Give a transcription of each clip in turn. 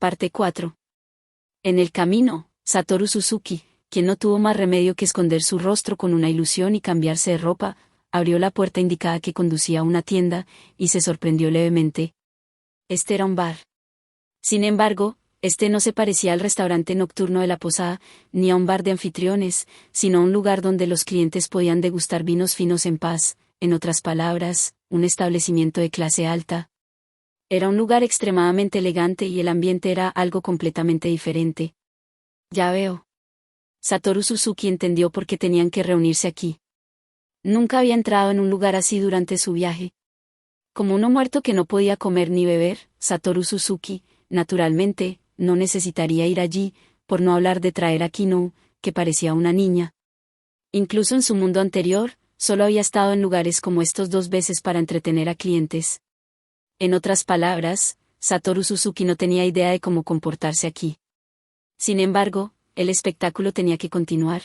Parte 4. En el camino, Satoru Suzuki, quien no tuvo más remedio que esconder su rostro con una ilusión y cambiarse de ropa, abrió la puerta indicada que conducía a una tienda, y se sorprendió levemente. Este era un bar. Sin embargo, este no se parecía al restaurante nocturno de la posada, ni a un bar de anfitriones, sino a un lugar donde los clientes podían degustar vinos finos en paz, en otras palabras, un establecimiento de clase alta. Era un lugar extremadamente elegante y el ambiente era algo completamente diferente. Ya veo. Satoru Suzuki entendió por qué tenían que reunirse aquí. Nunca había entrado en un lugar así durante su viaje. Como uno muerto que no podía comer ni beber, Satoru Suzuki, naturalmente, no necesitaría ir allí, por no hablar de traer a Kino, que parecía una niña. Incluso en su mundo anterior, solo había estado en lugares como estos 2 veces para entretener a clientes. En otras palabras, Satoru Suzuki no tenía idea de cómo comportarse aquí. Sin embargo, el espectáculo tenía que continuar.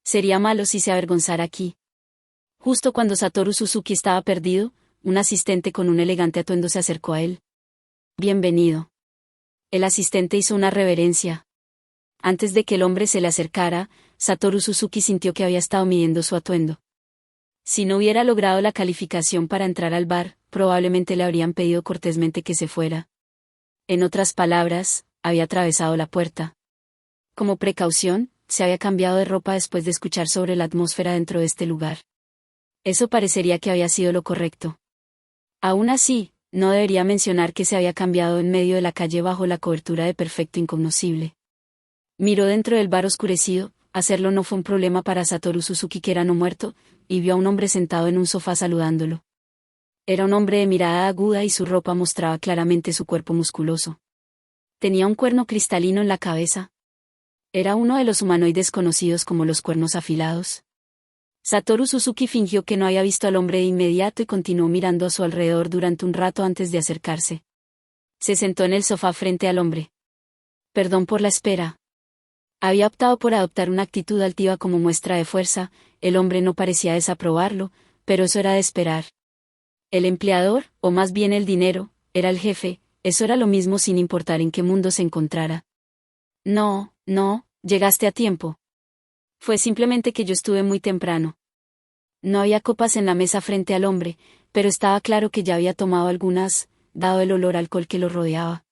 Sería malo si se avergonzara aquí. Justo cuando Satoru Suzuki estaba perdido, un asistente con un elegante atuendo se acercó a él. Bienvenido. El asistente hizo una reverencia. Antes de que el hombre se le acercara, Satoru Suzuki sintió que había estado midiendo su atuendo. Si no hubiera logrado la calificación para entrar al bar, probablemente le habrían pedido cortésmente que se fuera. En otras palabras, había atravesado la puerta. Como precaución, se había cambiado de ropa después de escuchar sobre la atmósfera dentro de este lugar. Eso parecería que había sido lo correcto. Aún así, no debería mencionar que se había cambiado en medio de la calle bajo la cobertura de perfecto incognoscible. Miró dentro del bar oscurecido, hacerlo no fue un problema para Satoru Suzuki que era no muerto, y vio a un hombre sentado en un sofá saludándolo. Era un hombre de mirada aguda y su ropa mostraba claramente su cuerpo musculoso. Tenía un cuerno cristalino en la cabeza. Era uno de los humanoides conocidos como los cuernos afilados. Satoru Suzuki fingió que no había visto al hombre de inmediato y continuó mirando a su alrededor durante un rato antes de acercarse. Se sentó en el sofá frente al hombre. Perdón por la espera. Había optado por adoptar una actitud altiva como muestra de fuerza, el hombre no parecía desaprobarlo, pero eso era de esperar. El empleador, o más bien el dinero, era el jefe, eso era lo mismo sin importar en qué mundo se encontrara. No, llegaste a tiempo. Fue simplemente que yo estuve muy temprano. No había copas en la mesa frente al hombre, pero estaba claro que ya había tomado algunas, dado el olor a alcohol que lo rodeaba.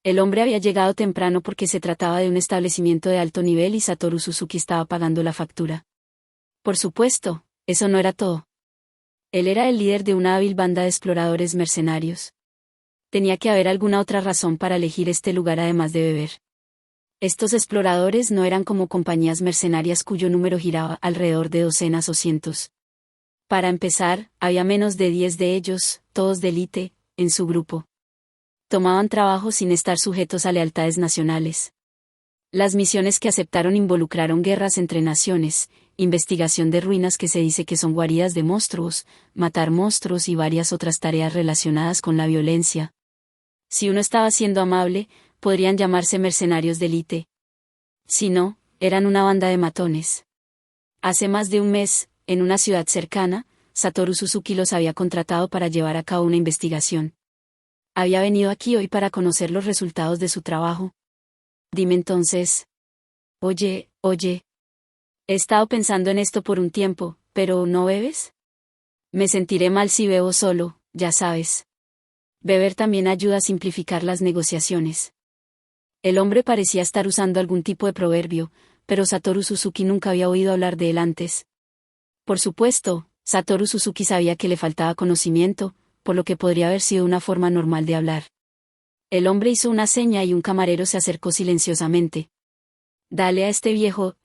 El hombre había llegado temprano porque se trataba de un establecimiento de alto nivel y Satoru Suzuki estaba pagando la factura. Por supuesto, eso no era todo. Él era el líder de una hábil banda de exploradores mercenarios. Tenía que haber alguna otra razón para elegir este lugar además de beber. Estos exploradores no eran como compañías mercenarias cuyo número giraba alrededor de docenas o cientos. Para empezar, había menos de 10 de ellos, todos de élite, en su grupo. Tomaban trabajo sin estar sujetos a lealtades nacionales. Las misiones que aceptaron involucraron guerras entre naciones, investigación de ruinas que se dice que son guaridas de monstruos, matar monstruos y varias otras tareas relacionadas con la violencia. Si uno estaba siendo amable, podrían llamarse mercenarios de élite. Si no, eran una banda de matones. Hace más de un mes, en una ciudad cercana, Satoru Suzuki los había contratado para llevar a cabo una investigación. Había venido aquí hoy para conocer los resultados de su trabajo. Dime entonces. Oye. He estado pensando en esto por un tiempo, pero ¿no bebes? Me sentiré mal si bebo solo, ya sabes. Beber también ayuda a simplificar las negociaciones. El hombre parecía estar usando algún tipo de proverbio, pero Satoru Suzuki nunca había oído hablar de él antes. Por supuesto, Satoru Suzuki sabía que le faltaba conocimiento, por lo que podría haber sido una forma normal de hablar. El hombre hizo una seña y un camarero se acercó silenciosamente. Dale a este viejo,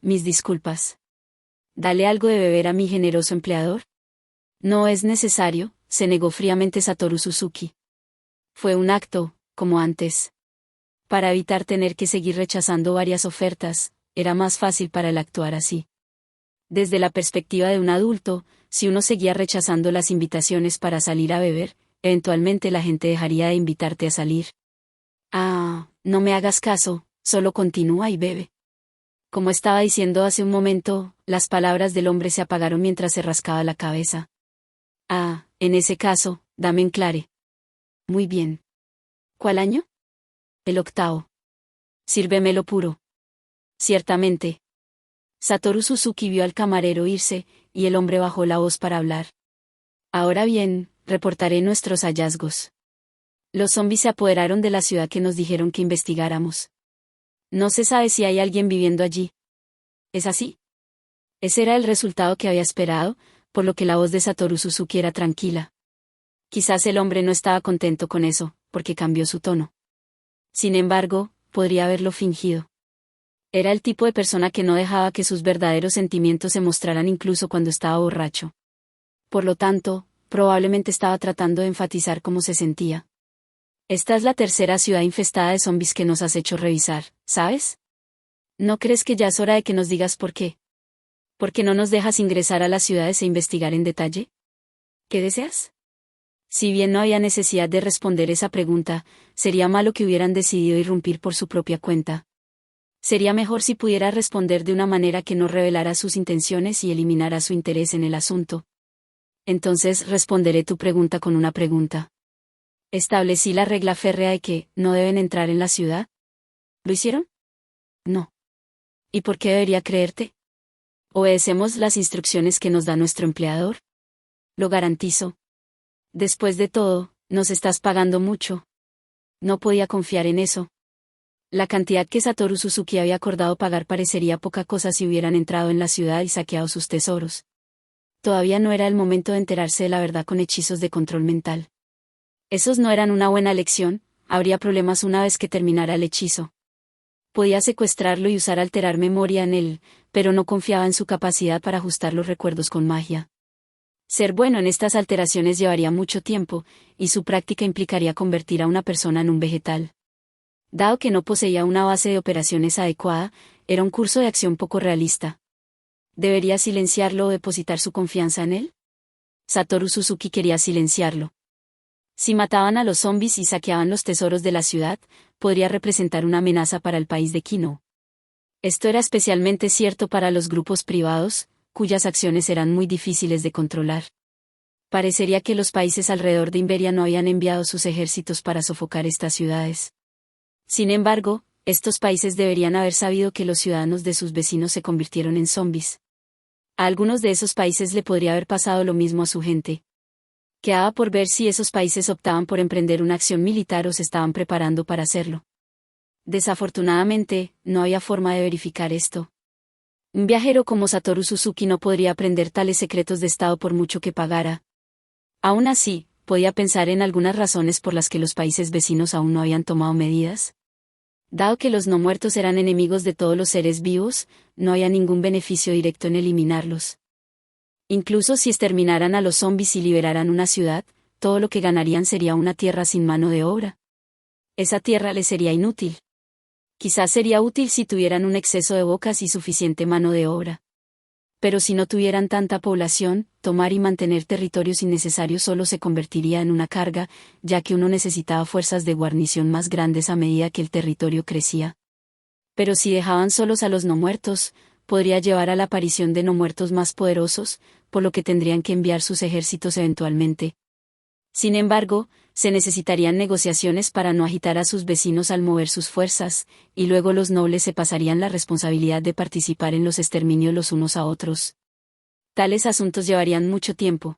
mis disculpas. Dale algo de beber a mi generoso empleador. No es necesario, se negó fríamente Satoru Suzuki. Fue un acto, como antes. Para evitar tener que seguir rechazando varias ofertas, era más fácil para él actuar así. Desde la perspectiva de un adulto, si uno seguía rechazando las invitaciones para salir a beber, eventualmente la gente dejaría de invitarte a salir. No me hagas caso, solo continúa y bebe. Como estaba diciendo hace un momento, las palabras del hombre se apagaron mientras se rascaba la cabeza. En ese caso, dame en clare. Muy bien. ¿Cuál año? El octavo. Sírvemelo puro. Ciertamente. Satoru Suzuki vio al camarero irse, y el hombre bajó la voz para hablar. Ahora bien, reportaré nuestros hallazgos. Los zombis se apoderaron de la ciudad que nos dijeron que investigáramos. No se sabe si hay alguien viviendo allí. ¿Es así? Ese era el resultado que había esperado, por lo que la voz de Satoru Suzuki era tranquila. Quizás el hombre no estaba contento con eso, porque cambió su tono. Sin embargo, podría haberlo fingido. Era el tipo de persona que no dejaba que sus verdaderos sentimientos se mostraran incluso cuando estaba borracho. Por lo tanto, probablemente estaba tratando de enfatizar cómo se sentía. Esta es la tercera ciudad infestada de zombis que nos has hecho revisar, ¿sabes? ¿No crees que ya es hora de que nos digas por qué? ¿Por qué no nos dejas ingresar a las ciudades e investigar en detalle? ¿Qué deseas? Si bien no había necesidad de responder esa pregunta, sería malo que hubieran decidido irrumpir por su propia cuenta. Sería mejor si pudiera responder de una manera que no revelara sus intenciones y eliminara su interés en el asunto. Entonces responderé tu pregunta con una pregunta. ¿Establecí la regla férrea de que no deben entrar en la ciudad? ¿Lo hicieron? No. ¿Y por qué debería creerte? ¿Obedecemos las instrucciones que nos da nuestro empleador? Lo garantizo. Después de todo, nos estás pagando mucho. No podía confiar en eso. La cantidad que Satoru Suzuki había acordado pagar parecería poca cosa si hubieran entrado en la ciudad y saqueado sus tesoros. Todavía no era el momento de enterarse de la verdad con hechizos de control mental. Esos no eran una buena lección, habría problemas una vez que terminara el hechizo. Podía secuestrarlo y usar alterar memoria en él, pero no confiaba en su capacidad para ajustar los recuerdos con magia. Ser bueno en estas alteraciones llevaría mucho tiempo, y su práctica implicaría convertir a una persona en un vegetal. Dado que no poseía una base de operaciones adecuada, era un curso de acción poco realista. ¿Debería silenciarlo o depositar su confianza en él? Satoru Suzuki quería silenciarlo. Si mataban a los zombis y saqueaban los tesoros de la ciudad, podría representar una amenaza para el país de Kino. Esto era especialmente cierto para los grupos privados, cuyas acciones eran muy difíciles de controlar. Parecería que los países alrededor de Imberia no habían enviado sus ejércitos para sofocar estas ciudades. Sin embargo, estos países deberían haber sabido que los ciudadanos de sus vecinos se convirtieron en zombis. A algunos de esos países le podría haber pasado lo mismo a su gente. Quedaba por ver si esos países optaban por emprender una acción militar o se estaban preparando para hacerlo. Desafortunadamente, no había forma de verificar esto. Un viajero como Satoru Suzuki no podría aprender tales secretos de Estado por mucho que pagara. Aún así, podía pensar en algunas razones por las que los países vecinos aún no habían tomado medidas. Dado que los no muertos eran enemigos de todos los seres vivos, no había ningún beneficio directo en eliminarlos. Incluso si exterminaran a los zombis y liberaran una ciudad, todo lo que ganarían sería una tierra sin mano de obra. Esa tierra les sería inútil. Quizás sería útil si tuvieran un exceso de bocas y suficiente mano de obra. Pero si no tuvieran tanta población, tomar y mantener territorios innecesarios solo se convertiría en una carga, ya que uno necesitaba fuerzas de guarnición más grandes a medida que el territorio crecía. Pero si dejaban solos a los no muertos, podría llevar a la aparición de no muertos más poderosos, por lo que tendrían que enviar sus ejércitos eventualmente. Sin embargo, se necesitarían negociaciones para no agitar a sus vecinos al mover sus fuerzas, y luego los nobles se pasarían la responsabilidad de participar en los exterminios los unos a otros. Tales asuntos llevarían mucho tiempo.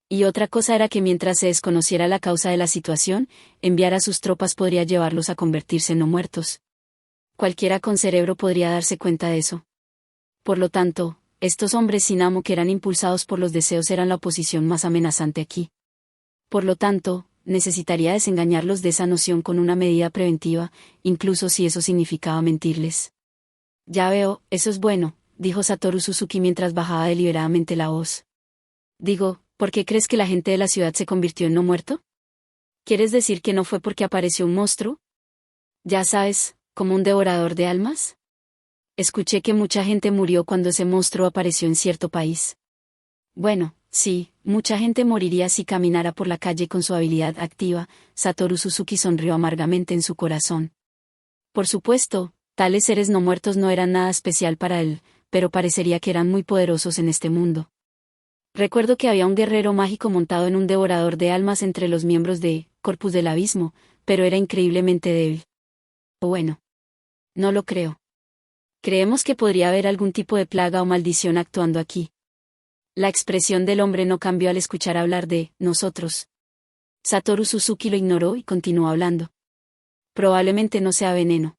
Y otra cosa era que mientras se desconociera la causa de la situación, enviar a sus tropas podría llevarlos a convertirse en no muertos. Cualquiera con cerebro podría darse cuenta de eso. Por lo tanto, estos hombres sin amo que eran impulsados por los deseos eran la oposición más amenazante aquí. Por lo tanto, necesitaría desengañarlos de esa noción con una medida preventiva, incluso si eso significaba mentirles. Ya veo, eso es bueno, dijo Satoru Suzuki mientras bajaba deliberadamente la voz. Digo, ¿por qué crees que la gente de la ciudad se convirtió en no muerto? ¿Quieres decir que no fue porque apareció un monstruo? Ya sabes, como un devorador de almas. Escuché que mucha gente murió cuando ese monstruo apareció en cierto país. Bueno, sí, mucha gente moriría si caminara por la calle con su habilidad activa. Satoru Suzuki sonrió amargamente en su corazón. Por supuesto, tales seres no muertos no eran nada especial para él, pero parecería que eran muy poderosos en este mundo. Recuerdo que había un guerrero mágico montado en un devorador de almas entre los miembros de Corpus del Abismo, pero era increíblemente débil. O bueno, no lo creo. Creemos que podría haber algún tipo de plaga o maldición actuando aquí. La expresión del hombre no cambió al escuchar hablar de nosotros. Satoru Suzuki lo ignoró y continuó hablando. Probablemente no sea veneno.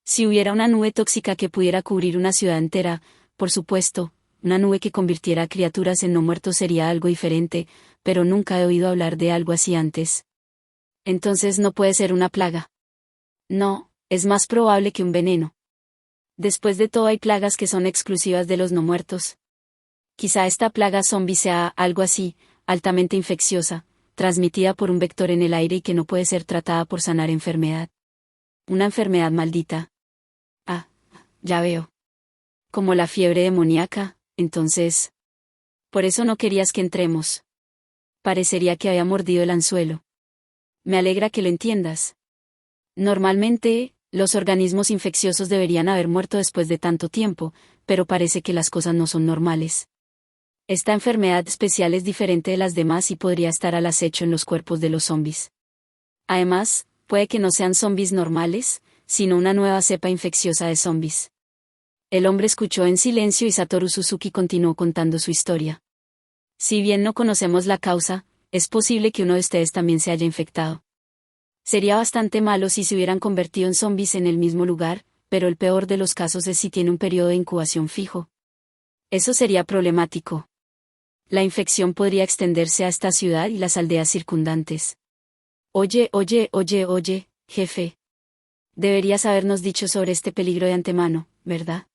Si hubiera una nube tóxica que pudiera cubrir una ciudad entera, por supuesto, una nube que convirtiera a criaturas en no muertos sería algo diferente, pero nunca he oído hablar de algo así antes. Entonces no puede ser una plaga. No, es más probable que un veneno. Después de todo hay plagas que son exclusivas de los no muertos. Quizá esta plaga zombie sea algo así, altamente infecciosa, transmitida por un vector en el aire y que no puede ser tratada por sanar enfermedad. Una enfermedad maldita. Ah, ya veo. Como la fiebre demoníaca, entonces. Por eso no querías que entremos. Parecería que había mordido el anzuelo. Me alegra que lo entiendas. Normalmente, los organismos infecciosos deberían haber muerto después de tanto tiempo, pero parece que las cosas no son normales. Esta enfermedad especial es diferente de las demás y podría estar al acecho en los cuerpos de los zombies. Además, puede que no sean zombies normales, sino una nueva cepa infecciosa de zombies. El hombre escuchó en silencio y Satoru Suzuki continuó contando su historia. Si bien no conocemos la causa, es posible que uno de ustedes también se haya infectado. Sería bastante malo si se hubieran convertido en zombies en el mismo lugar, pero el peor de los casos es si tiene un periodo de incubación fijo. Eso sería problemático. La infección podría extenderse a esta ciudad y las aldeas circundantes. Oye, jefe. Deberías habernos dicho sobre este peligro de antemano, ¿verdad?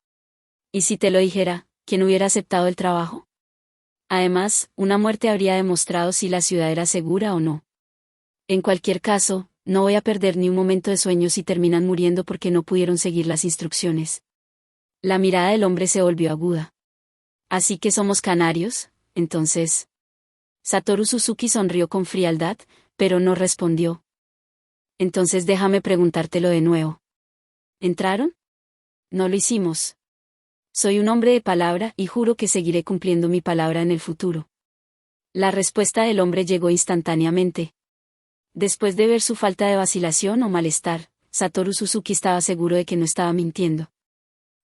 ¿Y si te lo dijera, quién hubiera aceptado el trabajo? Además, una muerte habría demostrado si la ciudad era segura o no. En cualquier caso, no voy a perder ni un momento de sueño si terminan muriendo porque no pudieron seguir las instrucciones. La mirada del hombre se volvió aguda. Así que somos canarios, entonces. Satoru Suzuki sonrió con frialdad, pero no respondió. Entonces déjame preguntártelo de nuevo. ¿Entraron? No lo hicimos. Soy un hombre de palabra y juro que seguiré cumpliendo mi palabra en el futuro. La respuesta del hombre llegó instantáneamente. Después de ver su falta de vacilación o malestar, Satoru Suzuki estaba seguro de que no estaba mintiendo.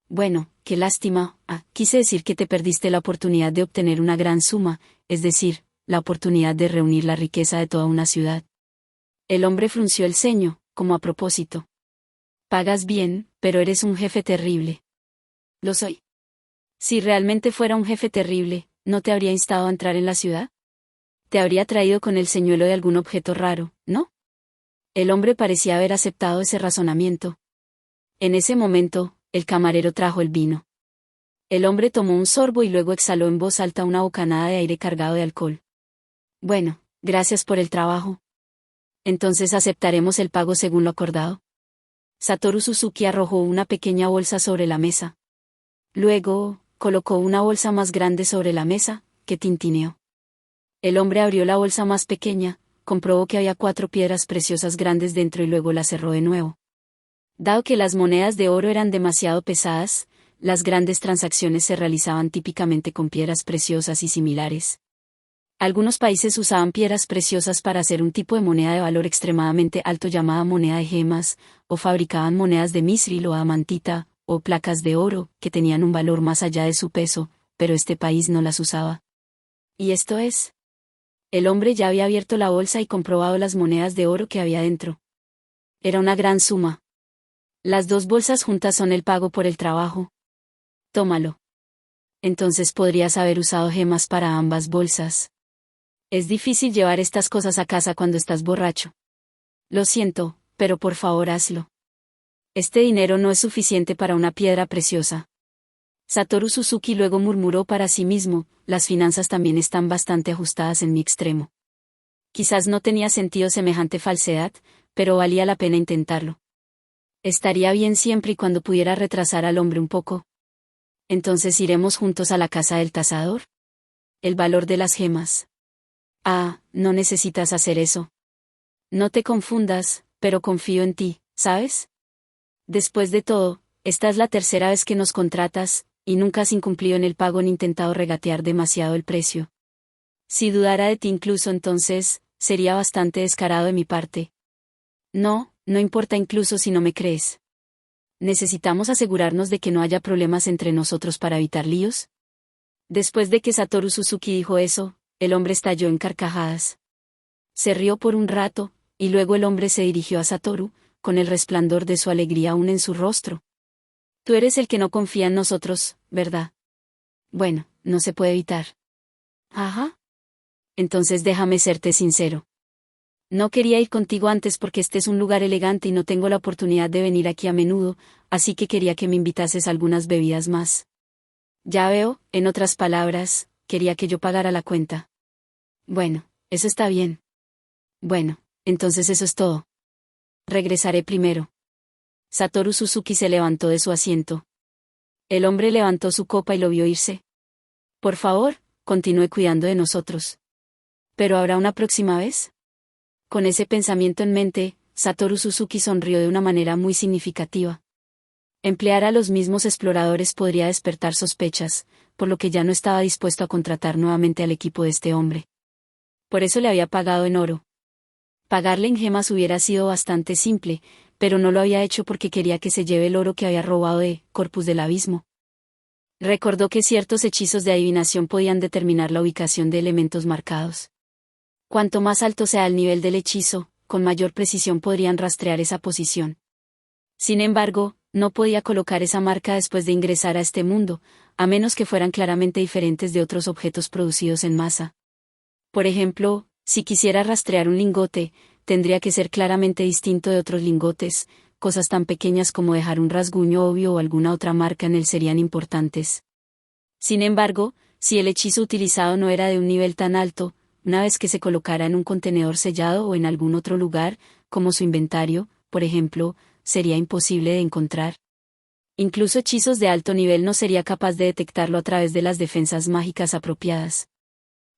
Bueno, qué lástima, quise decir que te perdiste la oportunidad de obtener una gran suma, es decir, la oportunidad de reunir la riqueza de toda una ciudad. El hombre frunció el ceño, como a propósito. Pagas bien, pero eres un jefe terrible. Lo soy. Si realmente fuera un jefe terrible, ¿no te habría instado a entrar en la ciudad? Te habría traído con el señuelo de algún objeto raro, ¿no? El hombre parecía haber aceptado ese razonamiento. En ese momento, el camarero trajo el vino. El hombre tomó un sorbo y luego exhaló en voz alta una bocanada de aire cargado de alcohol. Bueno, gracias por el trabajo. Entonces aceptaremos el pago según lo acordado. Satoru Suzuki arrojó una pequeña bolsa sobre la mesa. Luego, colocó una bolsa más grande sobre la mesa, que tintineó. El hombre abrió la bolsa más pequeña, comprobó que había 4 piedras preciosas grandes dentro y luego la cerró de nuevo. Dado que las monedas de oro eran demasiado pesadas, las grandes transacciones se realizaban típicamente con piedras preciosas y similares. Algunos países usaban piedras preciosas para hacer un tipo de moneda de valor extremadamente alto llamada moneda de gemas, o fabricaban monedas de misril o amantita, o placas de oro, que tenían un valor más allá de su peso, pero este país no las usaba. ¿Y esto es? El hombre ya había abierto la bolsa y comprobado las monedas de oro que había dentro. Era una gran suma. Las 2 bolsas juntas son el pago por el trabajo. Tómalo. Entonces podrías haber usado gemas para ambas bolsas. Es difícil llevar estas cosas a casa cuando estás borracho. Lo siento, pero por favor hazlo. Este dinero no es suficiente para una piedra preciosa. Satoru Suzuki luego murmuró para sí mismo, las finanzas también están bastante ajustadas en mi extremo. Quizás no tenía sentido semejante falsedad, pero valía la pena intentarlo. Estaría bien siempre y cuando pudiera retrasar al hombre un poco. Entonces iremos juntos a la casa del tasador. El valor de las gemas. No necesitas hacer eso. No te confundas, pero confío en ti, ¿sabes? Después de todo, esta es la tercera vez que nos contratas, y nunca has incumplido en el pago ni intentado regatear demasiado el precio. Si dudara de ti incluso entonces, sería bastante descarado de mi parte. No, No importa incluso si no me crees. ¿Necesitamos asegurarnos de que no haya problemas entre nosotros para evitar líos? Después de que Satoru Suzuki dijo eso, el hombre estalló en carcajadas. Se rió por un rato, y luego el hombre se dirigió a Satoru, con el resplandor de su alegría aún en su rostro. Tú eres el que no confía en nosotros, ¿verdad? Bueno, no se puede evitar. Ajá. Entonces déjame serte sincero. No quería ir contigo antes porque este es un lugar elegante y no tengo la oportunidad de venir aquí a menudo, así que quería que me invitases algunas bebidas más. Ya veo, en otras palabras, quería que yo pagara la cuenta. Bueno, eso está bien. Bueno, entonces eso es todo. Regresaré primero. Satoru Suzuki se levantó de su asiento. El hombre levantó su copa y lo vio irse. Por favor, continúe cuidando de nosotros. ¿Pero habrá una próxima vez? Con ese pensamiento en mente, Satoru Suzuki sonrió de una manera muy significativa. Emplear a los mismos exploradores podría despertar sospechas, por lo que ya no estaba dispuesto a contratar nuevamente al equipo de este hombre. Por eso le había pagado en oro. Pagarle en gemas hubiera sido bastante simple, pero no lo había hecho porque quería que se lleve el oro que había robado de Corpus del Abismo. Recordó que ciertos hechizos de adivinación podían determinar la ubicación de elementos marcados. Cuanto más alto sea el nivel del hechizo, con mayor precisión podrían rastrear esa posición. Sin embargo, no podía colocar esa marca después de ingresar a este mundo, a menos que fueran claramente diferentes de otros objetos producidos en masa. Por ejemplo, si quisiera rastrear un lingote, tendría que ser claramente distinto de otros lingotes, cosas tan pequeñas como dejar un rasguño obvio o alguna otra marca en él serían importantes. Sin embargo, si el hechizo utilizado no era de un nivel tan alto, una vez que se colocara en un contenedor sellado o en algún otro lugar, como su inventario, por ejemplo, sería imposible de encontrar. Incluso hechizos de alto nivel no sería capaz de detectarlo a través de las defensas mágicas apropiadas.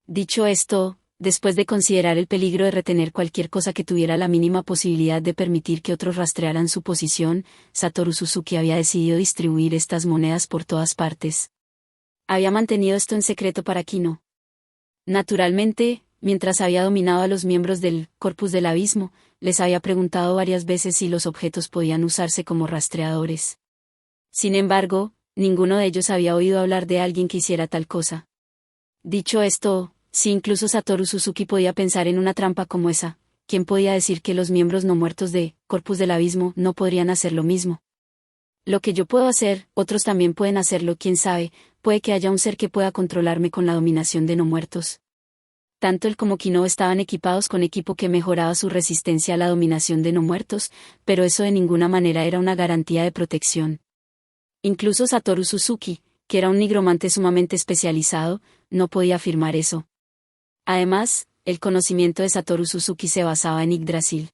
Dicho esto, después de considerar el peligro de retener cualquier cosa que tuviera la mínima posibilidad de permitir que otros rastrearan su posición, Satoru Suzuki había decidido distribuir estas monedas por todas partes. Había mantenido esto en secreto para Kino. Naturalmente, mientras había dominado a los miembros del Corpus del Abismo, les había preguntado varias veces si los objetos podían usarse como rastreadores. Sin embargo, ninguno de ellos había oído hablar de alguien que hiciera tal cosa. Dicho esto, si incluso Satoru Suzuki podía pensar en una trampa como esa, ¿quién podía decir que los miembros no muertos de Corpus del Abismo no podrían hacer lo mismo? Lo que yo puedo hacer, otros también pueden hacerlo, quién sabe, puede que haya un ser que pueda controlarme con la dominación de no muertos. Tanto él como Kino estaban equipados con equipo que mejoraba su resistencia a la dominación de no muertos, pero eso de ninguna manera era una garantía de protección. Incluso Satoru Suzuki, que era un nigromante sumamente especializado, no podía afirmar eso. Además, el conocimiento de Satoru Suzuki se basaba en Yggdrasil.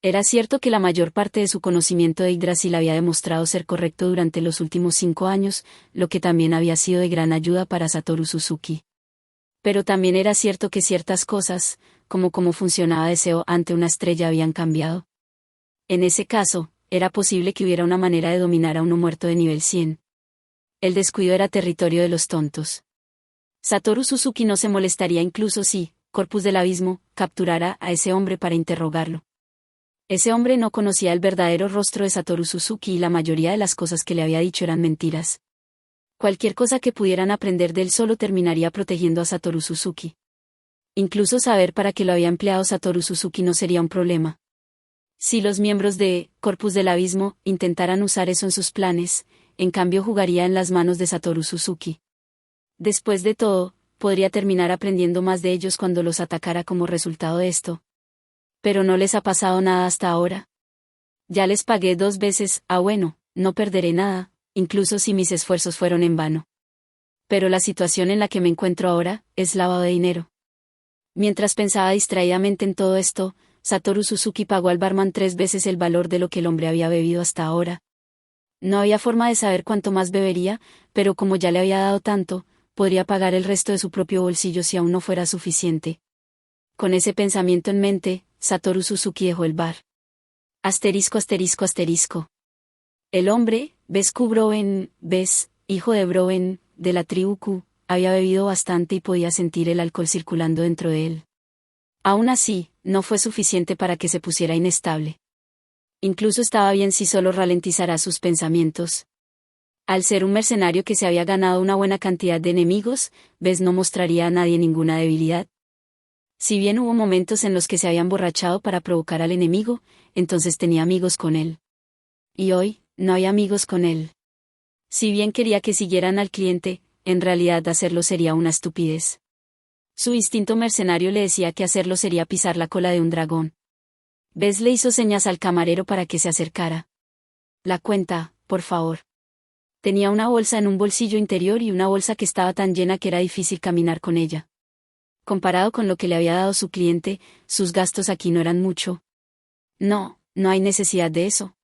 Era cierto que la mayor parte de su conocimiento de Yggdrasil había demostrado ser correcto durante los últimos 5 años, lo que también había sido de gran ayuda para Satoru Suzuki. Pero también era cierto que ciertas cosas, como cómo funcionaba Deseo ante una estrella, habían cambiado. En ese caso, era posible que hubiera una manera de dominar a uno muerto de nivel 100. El descuido era territorio de los tontos. Satoru Suzuki no se molestaría incluso si, Corpus del Abismo, capturara a ese hombre para interrogarlo. Ese hombre no conocía el verdadero rostro de Satoru Suzuki y la mayoría de las cosas que le había dicho eran mentiras. Cualquier cosa que pudieran aprender de él solo terminaría protegiendo a Satoru Suzuki. Incluso saber para qué lo había empleado Satoru Suzuki no sería un problema. Si los miembros de Corpus del Abismo intentaran usar eso en sus planes, en cambio jugaría en las manos de Satoru Suzuki. Después de todo, podría terminar aprendiendo más de ellos cuando los atacara como resultado de esto. Pero no les ha pasado nada hasta ahora. Ya les pagué 2 veces, bueno, no perderé nada, incluso si mis esfuerzos fueron en vano. Pero la situación en la que me encuentro ahora, es lavado de dinero. Mientras pensaba distraídamente en todo esto, Satoru Suzuki pagó al barman 3 veces el valor de lo que el hombre había bebido hasta ahora. No había forma de saber cuánto más bebería, pero como ya le había dado tanto, podría pagar el resto de su propio bolsillo si aún no fuera suficiente. Con ese pensamiento en mente, Satoru Suzuki dejó el bar. Asterisco asterisco asterisco. El hombre, Vesku Broen, hijo de Broen, de la tribu Q, había bebido bastante y podía sentir el alcohol circulando dentro de él. Aún así, no fue suficiente para que se pusiera inestable. Incluso estaba bien si solo ralentizara sus pensamientos. Al ser un mercenario que se había ganado una buena cantidad de enemigos, Bess no mostraría a nadie ninguna debilidad. Si bien hubo momentos en los que se había emborrachado para provocar al enemigo, entonces tenía amigos con él. Y hoy, no hay amigos con él. Si bien quería que siguieran al cliente, en realidad hacerlo sería una estupidez. Su instinto mercenario le decía que hacerlo sería pisar la cola de un dragón. Bess le hizo señas al camarero para que se acercara. La cuenta, por favor. Tenía una bolsa en un bolsillo interior y una bolsa que estaba tan llena que era difícil caminar con ella. Comparado con lo que le había dado su cliente, sus gastos aquí no eran mucho. No, no hay necesidad de eso.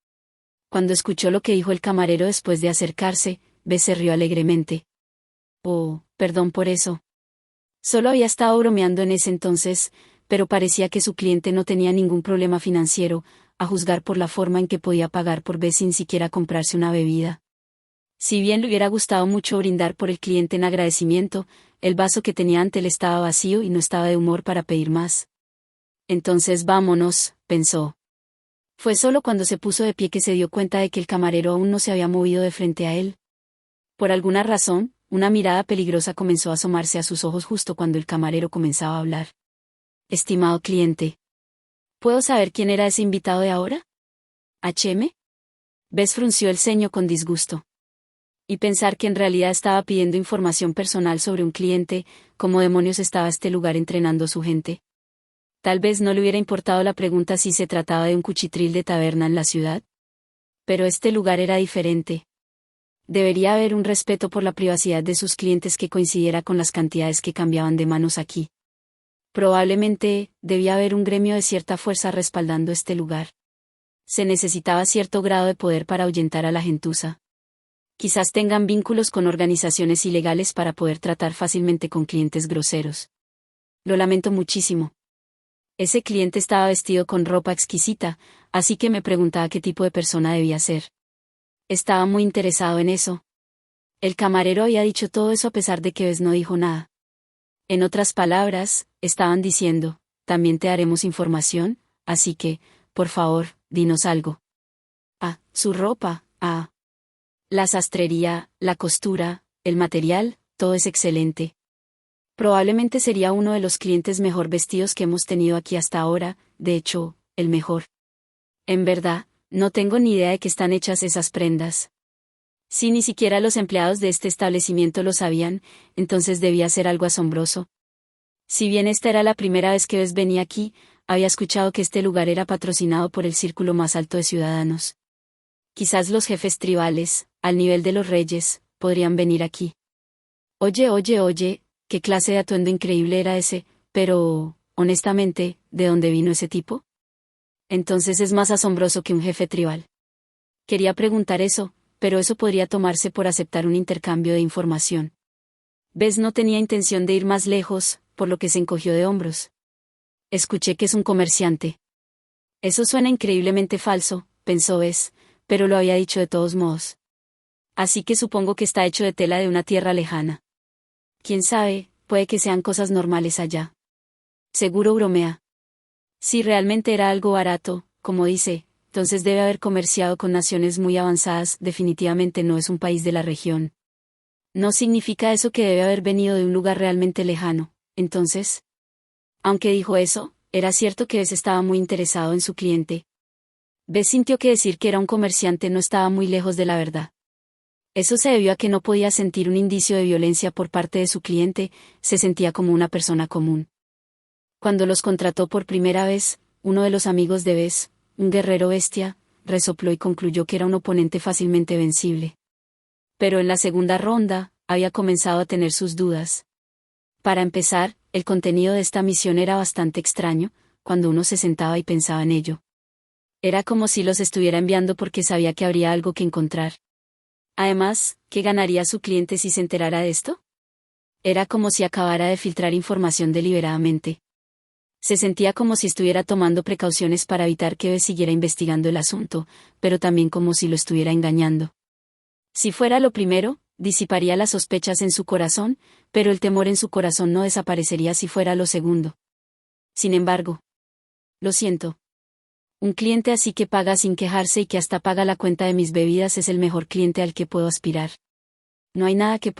Cuando escuchó lo que dijo el camarero después de acercarse, Bess se rió alegremente. Oh, perdón por eso. Solo había estado bromeando en ese entonces, pero parecía que su cliente no tenía ningún problema financiero, a juzgar por la forma en que podía pagar por Bess sin siquiera comprarse una bebida. Si bien le hubiera gustado mucho brindar por el cliente en agradecimiento, el vaso que tenía ante él estaba vacío y no estaba de humor para pedir más. Entonces vámonos, pensó. Fue solo cuando se puso de pie que se dio cuenta de que el camarero aún no se había movido de frente a él. Por alguna razón, una mirada peligrosa comenzó a asomarse a sus ojos justo cuando el camarero comenzaba a hablar. Estimado cliente. ¿Puedo saber quién era ese invitado de ahora? ¿HM? Bess frunció el ceño con disgusto. Y pensar que en realidad estaba pidiendo información personal sobre un cliente, ¿cómo demonios estaba este lugar entrenando a su gente? Tal vez no le hubiera importado la pregunta si se trataba de un cuchitril de taberna en la ciudad. Pero este lugar era diferente. Debería haber un respeto por la privacidad de sus clientes que coincidiera con las cantidades que cambiaban de manos aquí. Probablemente, debía haber un gremio de cierta fuerza respaldando este lugar. Se necesitaba cierto grado de poder para ahuyentar a la gentuza. Quizás tengan vínculos con organizaciones ilegales para poder tratar fácilmente con clientes groseros. Lo lamento muchísimo. Ese cliente estaba vestido con ropa exquisita, así que me preguntaba qué tipo de persona debía ser. Estaba muy interesado en eso. El camarero había dicho todo eso a pesar de que Bess no dijo nada. En otras palabras, estaban diciendo, también te daremos información, así que, por favor, dinos algo. Ah, su ropa, ah. La sastrería, la costura, el material, todo es excelente. Probablemente sería uno de los clientes mejor vestidos que hemos tenido aquí hasta ahora, de hecho, el mejor. En verdad, no tengo ni idea de qué están hechas esas prendas. Si ni siquiera los empleados de este establecimiento lo sabían, entonces debía ser algo asombroso. Si bien esta era la primera vez que Bess venía aquí, había escuchado que este lugar era patrocinado por el círculo más alto de ciudadanos. Quizás los jefes tribales, al nivel de los reyes, podrían venir aquí. Oye, qué clase de atuendo increíble era ese, pero, honestamente, ¿de dónde vino ese tipo? Entonces es más asombroso que un jefe tribal. Quería preguntar eso, pero eso podría tomarse por aceptar un intercambio de información. Bess no tenía intención de ir más lejos, por lo que se encogió de hombros. Escuché que es un comerciante. Eso suena increíblemente falso, pensó Bess, pero lo había dicho de todos modos. Así que supongo que está hecho de tela de una tierra lejana. Quién sabe, puede que sean cosas normales allá. Seguro bromea. Si realmente era algo barato, como dice, entonces debe haber comerciado con naciones muy avanzadas, definitivamente no es un país de la región. No significa eso que debe haber venido de un lugar realmente lejano, entonces. Aunque dijo eso, era cierto que Bess estaba muy interesado en su cliente. Bess sintió que decir que era un comerciante no estaba muy lejos de la verdad. Eso se debió a que no podía sentir un indicio de violencia por parte de su cliente, se sentía como una persona común. Cuando los contrató por primera vez, uno de los amigos de Bess, un guerrero bestia, resopló y concluyó que era un oponente fácilmente vencible. Pero en la segunda ronda, había comenzado a tener sus dudas. Para empezar, el contenido de esta misión era bastante extraño, cuando uno se sentaba y pensaba en ello. Era como si los estuviera enviando porque sabía que habría algo que encontrar. Además, ¿qué ganaría su cliente si se enterara de esto? Era como si acabara de filtrar información deliberadamente. Se sentía como si estuviera tomando precauciones para evitar que Bess siguiera investigando el asunto, pero también como si lo estuviera engañando. Si fuera lo primero, disiparía las sospechas en su corazón, pero el temor en su corazón no desaparecería si fuera lo segundo. Sin embargo. Lo siento. Un cliente así que paga sin quejarse y que hasta paga la cuenta de mis bebidas es el mejor cliente al que puedo aspirar. No hay nada que pueda